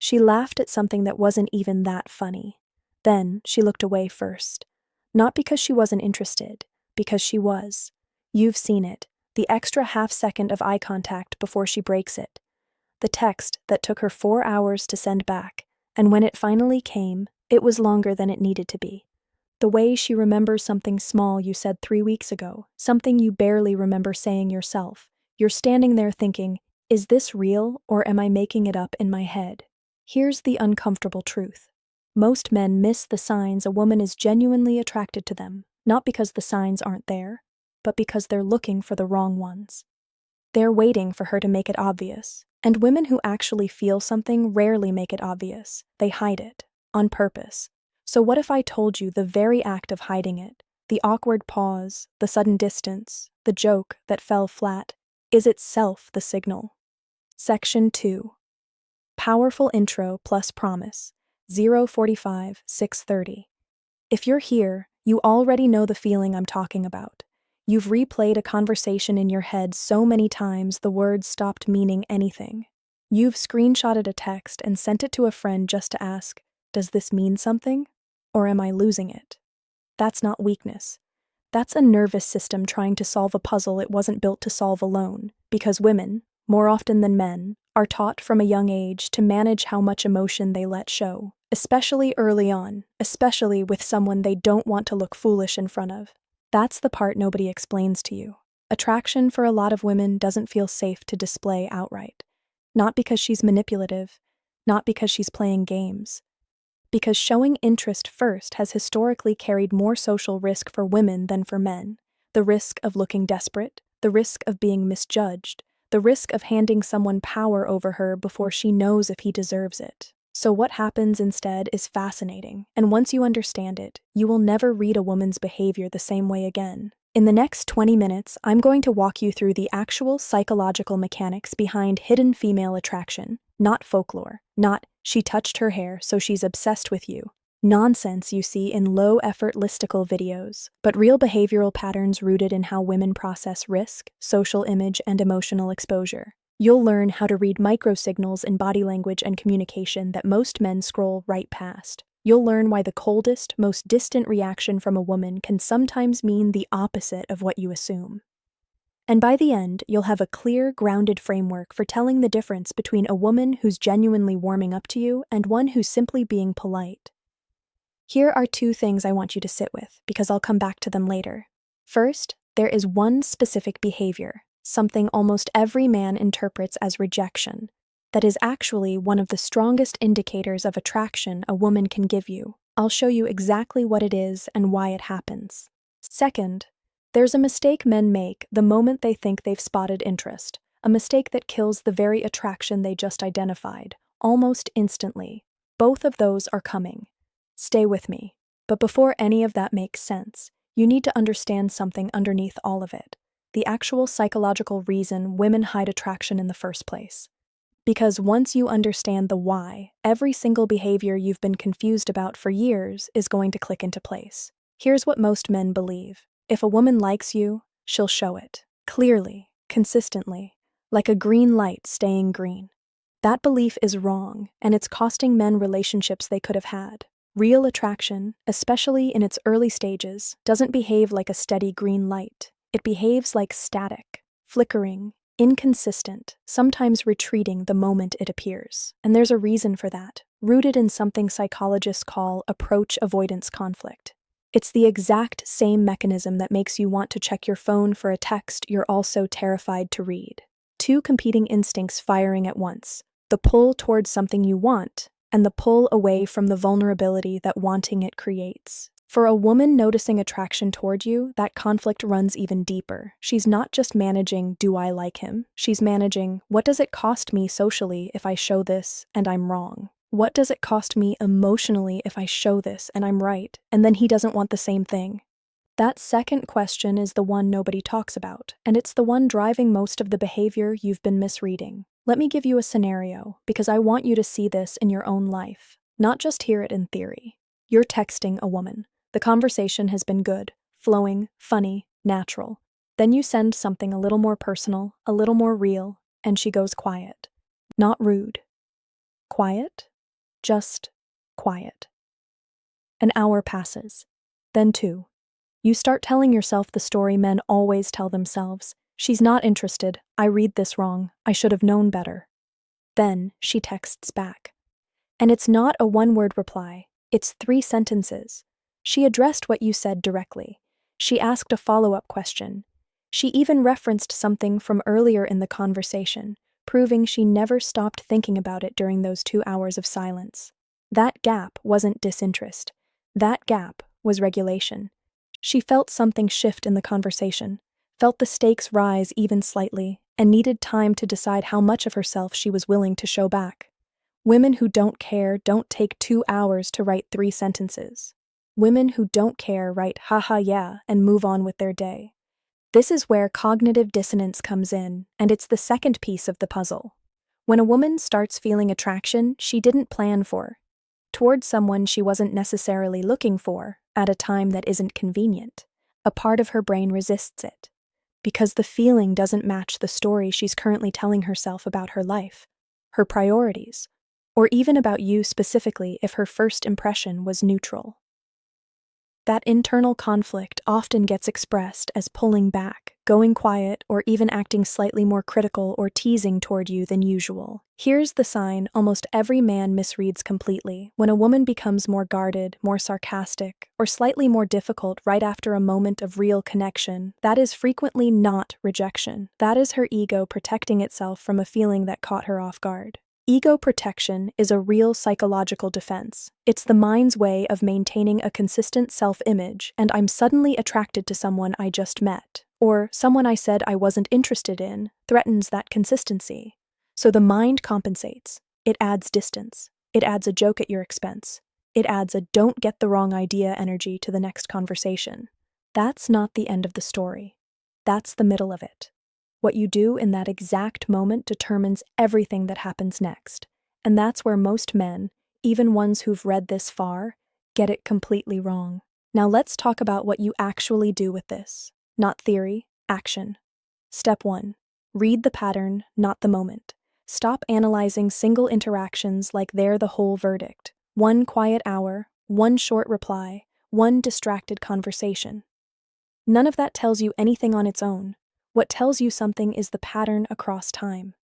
She laughed at something that wasn't even that funny. Then she looked away first. Not because she wasn't interested, because she was. You've seen it, the extra half-second of eye contact before she breaks it. The text that took her 4 hours to send back, and when it finally came, it was longer than it needed to be. The way she remembers something small you said 3 weeks ago, something you barely remember saying yourself. You're standing there thinking, is this real or am I making it up in my head? Here's the uncomfortable truth. Most men miss the signs a woman is genuinely attracted to them, not because the signs aren't there, but because they're looking for the wrong ones. They're waiting for her to make it obvious, and women who actually feel something rarely make it obvious. They hide it, on purpose. So what if I told you the very act of hiding it, the awkward pause, the sudden distance, the joke that fell flat, is itself the signal? Section 2. Powerful intro plus promise. 0:45, 6:30. If you're here, you already know the feeling I'm talking about. You've replayed a conversation in your head so many times the words stopped meaning anything. You've screenshotted a text and sent it to a friend just to ask, does this mean something? Or am I losing it? That's not weakness. That's a nervous system trying to solve a puzzle it wasn't built to solve alone, because women, more often than men, are taught from a young age to manage how much emotion they let show, especially early on, especially with someone they don't want to look foolish in front of. That's the part nobody explains to you. Attraction for a lot of women doesn't feel safe to display outright. Not because she's manipulative, not because she's playing games. Because showing interest first has historically carried more social risk for women than for men. The risk of looking desperate, the risk of being misjudged, the risk of handing someone power over her before she knows if he deserves it. So what happens instead is fascinating, and once you understand it, you will never read a woman's behavior the same way again. In the next 20 minutes, I'm going to walk you through the actual psychological mechanics behind hidden female attraction, not folklore, not she touched her hair so she's obsessed with you. Nonsense you see in low-effort listicle videos, but real behavioral patterns rooted in how women process risk, social image, and emotional exposure. You'll learn how to read microsignals in body language and communication that most men scroll right past. You'll learn why the coldest, most distant reaction from a woman can sometimes mean the opposite of what you assume. And by the end, you'll have a clear, grounded framework for telling the difference between a woman who's genuinely warming up to you and one who's simply being polite. Here are 2 things I want you to sit with, because I'll come back to them later. First, there is one specific behavior, something almost every man interprets as rejection, that is actually one of the strongest indicators of attraction a woman can give you. I'll show you exactly what it is and why it happens. Second, there's a mistake men make the moment they think they've spotted interest, a mistake that kills the very attraction they just identified, almost instantly. Both of those are coming. Stay with me. But before any of that makes sense, you need to understand something underneath all of it, the actual psychological reason women hide attraction in the first place. Because once you understand the why, every single behavior you've been confused about for years is going to click into place. Here's what most men believe. If a woman likes you, she'll show it. Clearly, consistently, like a green light staying green. That belief is wrong, and it's costing men relationships they could have had. Real attraction, especially in its early stages, doesn't behave like a steady green light. It behaves like static, flickering, inconsistent, sometimes retreating the moment it appears. And there's a reason for that, rooted in something psychologists call approach-avoidance conflict. It's the exact same mechanism that makes you want to check your phone for a text you're also terrified to read. 2 competing instincts firing at once, the pull towards something you want, and the pull away from the vulnerability that wanting it creates. For a woman noticing attraction toward you, that conflict runs even deeper. She's not just managing, do I like him? She's managing, what does it cost me socially if I show this and I'm wrong? What does it cost me emotionally if I show this and I'm right, and then he doesn't want the same thing? That second question is the one nobody talks about, and it's the one driving most of the behavior you've been misreading. Let me give you a scenario, because I want you to see this in your own life, not just hear it in theory. You're texting a woman. The conversation has been good, flowing, funny, natural. Then you send something a little more personal, a little more real, and she goes quiet. Not rude. Quiet? just quiet. An hour passes. Then 2. You start telling yourself the story men always tell themselves. She's not interested. I read this wrong. I should have known better. Then she texts back. And it's not a one-word reply. It's 3 sentences. She addressed what you said directly. She asked a follow-up question. She even referenced something from earlier in the conversation, proving she never stopped thinking about it during those 2 hours of silence. That gap wasn't disinterest. That gap was regulation. She felt something shift in the conversation, felt the stakes rise even slightly, and needed time to decide how much of herself she was willing to show back. Women who don't care don't take 2 hours to write 3 sentences. Women who don't care write haha yeah and move on with their day. This is where cognitive dissonance comes in, and it's the second piece of the puzzle. When a woman starts feeling attraction she didn't plan for, towards someone she wasn't necessarily looking for, at a time that isn't convenient, a part of her brain resists it. Because the feeling doesn't match the story she's currently telling herself about her life, her priorities, or even about you specifically if her first impression was neutral. That internal conflict often gets expressed as pulling back, going quiet, or even acting slightly more critical or teasing toward you than usual. Here's the sign almost every man misreads completely: when a woman becomes more guarded, more sarcastic, or slightly more difficult right after a moment of real connection, that is frequently not rejection. That is her ego protecting itself from a feeling that caught her off guard. Ego protection is a real psychological defense. It's the mind's way of maintaining a consistent self-image, and I'm suddenly attracted to someone I just met, or someone I said I wasn't interested in, threatens that consistency. So the mind compensates. It adds distance. It adds a joke at your expense. It adds a don't get the wrong idea energy to the next conversation. That's not the end of the story. That's the middle of it. What you do in that exact moment determines everything that happens next. And that's where most men, even ones who've read this far, get it completely wrong. Now let's talk about what you actually do with this. Not theory, action. Step 1. Read the pattern, not the moment. Stop analyzing single interactions like they're the whole verdict. 1 quiet hour, 1 short reply, 1 distracted conversation. None of that tells you anything on its own. What tells you something is the pattern across time.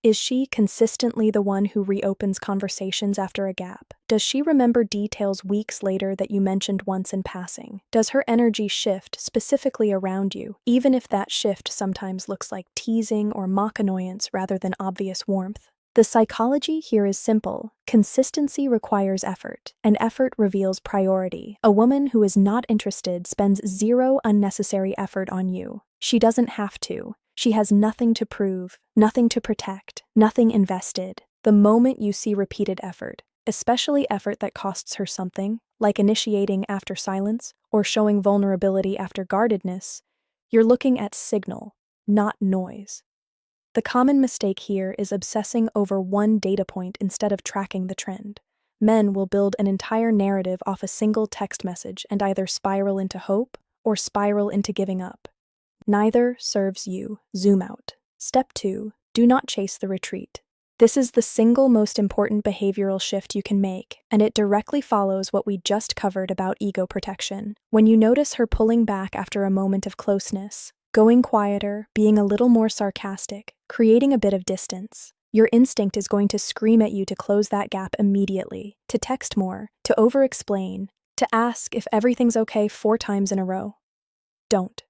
Is she consistently the one who reopens conversations after a gap? Does she remember details weeks later that you mentioned once in passing? Does her energy shift specifically around you, even if that shift sometimes looks like teasing or mock annoyance rather than obvious warmth? The psychology here is simple. Consistency requires effort, and effort reveals priority. A woman who is not interested spends 0 unnecessary effort on you. She doesn't have to. She has nothing to prove, nothing to protect, nothing invested. The moment you see repeated effort, especially effort that costs her something, like initiating after silence or showing vulnerability after guardedness, you're looking at signal, not noise. The common mistake here is obsessing over 1 data point instead of tracking the trend. Men will build an entire narrative off a single text message and either spiral into hope or spiral into giving up. Neither serves you. Zoom out. Step 2. Do not chase the retreat. This is the single most important behavioral shift you can make, and it directly follows what we just covered about ego protection. When you notice her pulling back after a moment of closeness, going quieter, being a little more sarcastic, creating a bit of distance, your instinct is going to scream at you to close that gap immediately, to text more, to over-explain, to ask if everything's okay 4 times in a row. Don't.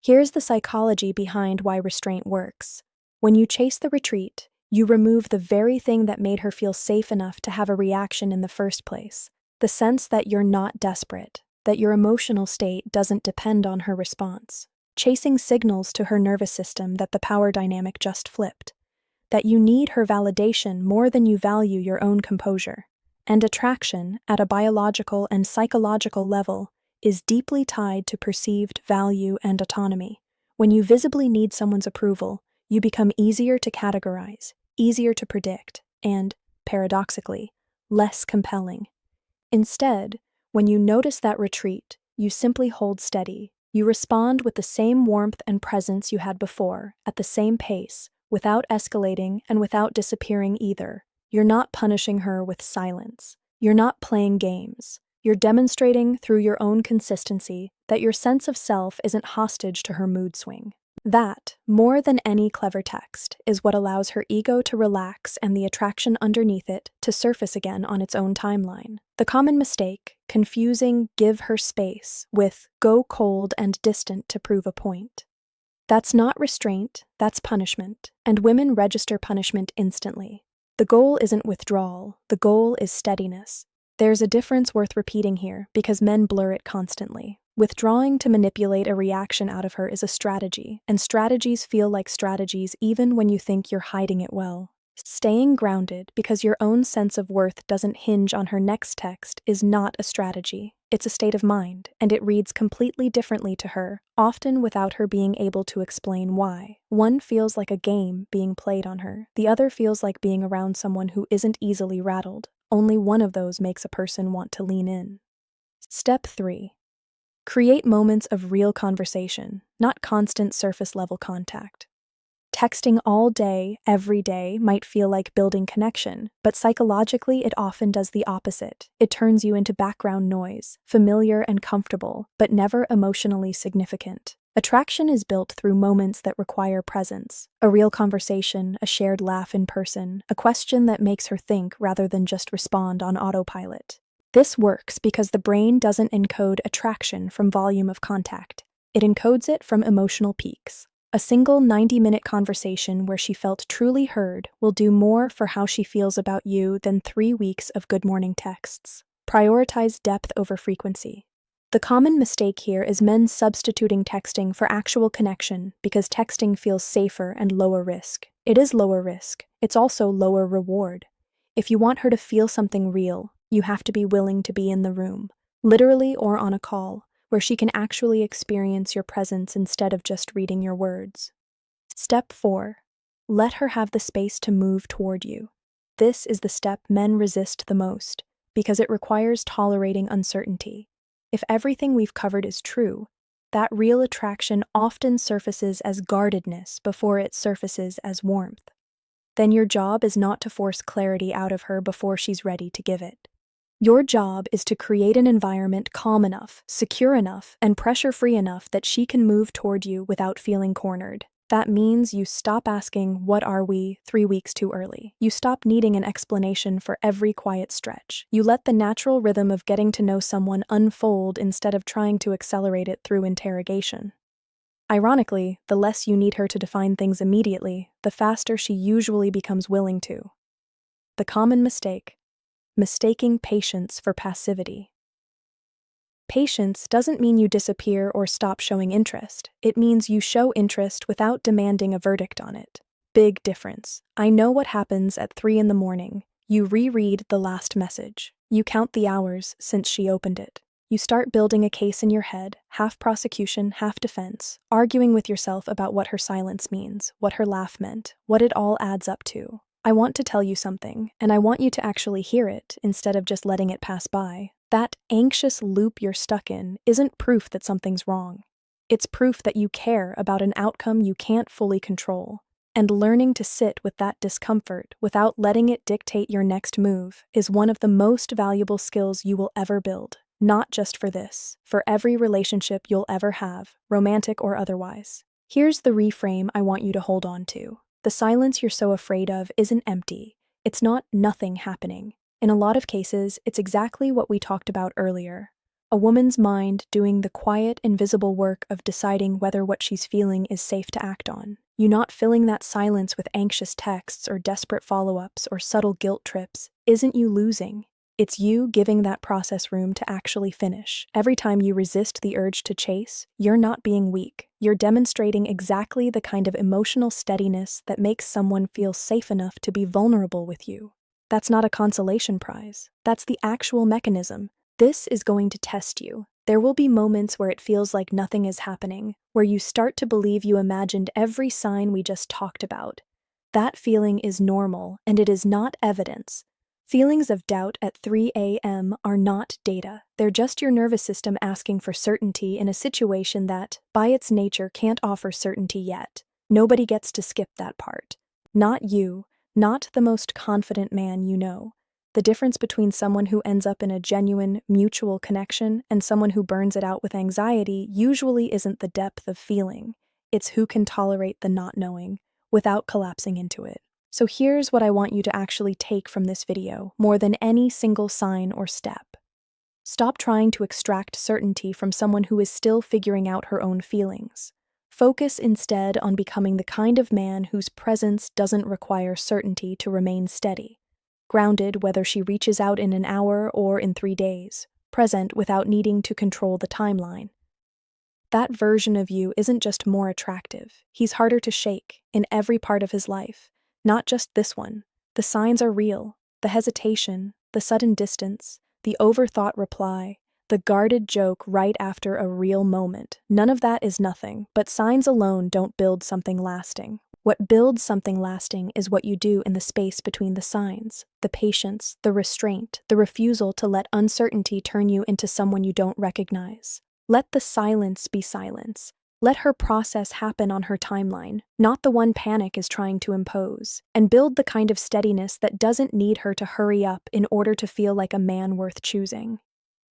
Here's the psychology behind why restraint works. When you chase the retreat, you remove the very thing that made her feel safe enough to have a reaction in the first place, the sense that you're not desperate, that your emotional state doesn't depend on her response. Chasing signals to her nervous system that the power dynamic just flipped, that you need her validation more than you value your own composure. And attraction, at a biological and psychological level, is deeply tied to perceived value and autonomy. When you visibly need someone's approval, you become easier to categorize, easier to predict, and, paradoxically, less compelling. Instead, when you notice that retreat, you simply hold steady. You respond with the same warmth and presence you had before, at the same pace, without escalating and without disappearing either. You're not punishing her with silence. You're not playing games. You're demonstrating through your own consistency that your sense of self isn't hostage to her mood swing. That, more than any clever text, is what allows her ego to relax and the attraction underneath it to surface again on its own timeline. The common mistake, confusing "give her space" with "go cold and distant to prove a point." That's not restraint, that's punishment, and women register punishment instantly. The goal isn't withdrawal, the goal is steadiness. There's a difference worth repeating here because men blur it constantly. Withdrawing to manipulate a reaction out of her is a strategy, and strategies feel like strategies even when you think you're hiding it well. Staying grounded because your own sense of worth doesn't hinge on her next text is not a strategy. It's a state of mind, and it reads completely differently to her, often without her being able to explain why. One feels like a game being played on her. The other feels like being around someone who isn't easily rattled. Only one of those makes a person want to lean in. Step 3. Create moments of real conversation, not constant surface-level contact. Texting all day, every day, might feel like building connection, but psychologically it often does the opposite. It turns you into background noise, familiar and comfortable, but never emotionally significant. Attraction is built through moments that require presence, a real conversation, a shared laugh in person, a question that makes her think rather than just respond on autopilot. This works because the brain doesn't encode attraction from volume of contact. It encodes it from emotional peaks. A single 90-minute conversation where she felt truly heard will do more for how she feels about you than 3 weeks of good morning texts. Prioritize depth over frequency. The common mistake here is men substituting texting for actual connection because texting feels safer and lower risk. It is lower risk. It's also lower reward. If you want her to feel something real, you have to be willing to be in the room, literally or on a call, where she can actually experience your presence instead of just reading your words. Step 4. Let her have the space to move toward you. This is the step men resist the most, because it requires tolerating uncertainty. If everything we've covered is true, that real attraction often surfaces as guardedness before it surfaces as warmth. Then your job is not to force clarity out of her before she's ready to give it. Your job is to create an environment calm enough, secure enough, and pressure-free enough that she can move toward you without feeling cornered. That means you stop asking, "What are we?" 3 weeks too early. You stop needing an explanation for every quiet stretch. You let the natural rhythm of getting to know someone unfold instead of trying to accelerate it through interrogation. Ironically, the less you need her to define things immediately, the faster she usually becomes willing to. The common mistake: mistaking patience for passivity. Patience doesn't mean you disappear or stop showing interest. It means you show interest without demanding a verdict on it. Big difference. I know what happens at 3 in the morning. You reread the last message. You count the hours since she opened it. You start building a case in your head, half prosecution, half defense, arguing with yourself about what her silence means, what her laugh meant, what it all adds up to. I want to tell you something, and I want you to actually hear it instead of just letting it pass by. That anxious loop you're stuck in isn't proof that something's wrong. It's proof that you care about an outcome you can't fully control. And learning to sit with that discomfort without letting it dictate your next move is one of the most valuable skills you will ever build. Not just for this, for every relationship you'll ever have, romantic or otherwise. Here's the reframe I want you to hold on to. The silence you're so afraid of isn't empty. It's not nothing happening. In a lot of cases, it's exactly what we talked about earlier. A woman's mind doing the quiet, invisible work of deciding whether what she's feeling is safe to act on. You not filling that silence with anxious texts or desperate follow-ups or subtle guilt trips isn't you losing. It's you giving that process room to actually finish. Every time you resist the urge to chase, you're not being weak. You're demonstrating exactly the kind of emotional steadiness that makes someone feel safe enough to be vulnerable with you. That's not a consolation prize. That's the actual mechanism. This is going to test you. There will be moments where it feels like nothing is happening, where you start to believe you imagined every sign we just talked about. That feeling is normal, and it is not evidence. Feelings of doubt at 3 a.m. are not data. They're just your nervous system asking for certainty in a situation that, by its nature, can't offer certainty yet. Nobody gets to skip that part. Not you, not the most confident man you know. The difference between someone who ends up in a genuine, mutual connection and someone who burns it out with anxiety usually isn't the depth of feeling. It's who can tolerate the not knowing without collapsing into it. So here's what I want you to actually take from this video, more than any single sign or step. Stop trying to extract certainty from someone who is still figuring out her own feelings. Focus instead on becoming the kind of man whose presence doesn't require certainty to remain steady. Grounded whether she reaches out in an hour or in 3 days. Present without needing to control the timeline. That version of you isn't just more attractive. He's harder to shake in every part of his life, not just this one. The signs are real. The hesitation, the sudden distance, the overthought reply, the guarded joke right after a real moment. None of that is nothing, but signs alone don't build something lasting. What builds something lasting is what you do in the space between the signs, the patience, the restraint, the refusal to let uncertainty turn you into someone you don't recognize. Let the silence be silence. Let her process happen on her timeline, not the one panic is trying to impose, and build the kind of steadiness that doesn't need her to hurry up in order to feel like a man worth choosing.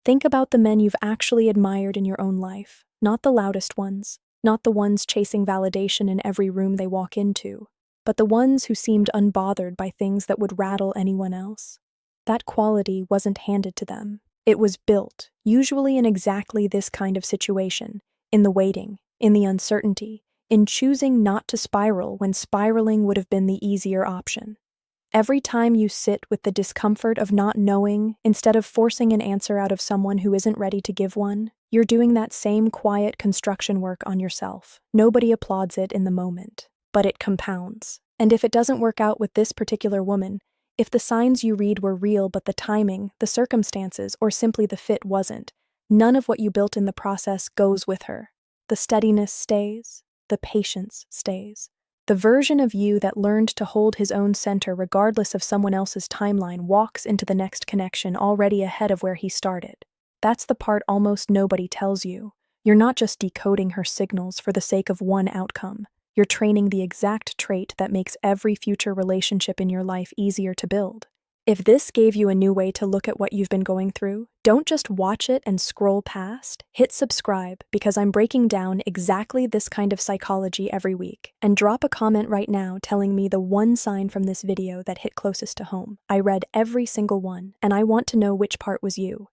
Think about the men you've actually admired in your own life, not the loudest ones, not the ones chasing validation in every room they walk into, but the ones who seemed unbothered by things that would rattle anyone else. That quality wasn't handed to them. It was built, usually in exactly this kind of situation, in the waiting, in the uncertainty, in choosing not to spiral when spiraling would have been the easier option. Every time you sit with the discomfort of not knowing, instead of forcing an answer out of someone who isn't ready to give one, you're doing that same quiet construction work on yourself. Nobody applauds it in the moment, but it compounds. And if it doesn't work out with this particular woman, if the signs you read were real but the timing, the circumstances, or simply the fit wasn't, none of what you built in the process goes with her. The steadiness stays, the patience stays. The version of you that learned to hold his own center regardless of someone else's timeline walks into the next connection already ahead of where he started. That's the part almost nobody tells you. You're not just decoding her signals for the sake of one outcome. You're training the exact trait that makes every future relationship in your life easier to build. If this gave you a new way to look at what you've been going through, don't just watch it and scroll past. Hit subscribe because I'm breaking down exactly this kind of psychology every week. And drop a comment right now telling me the one sign from this video that hit closest to home. I read every single one, and I want to know which part was you.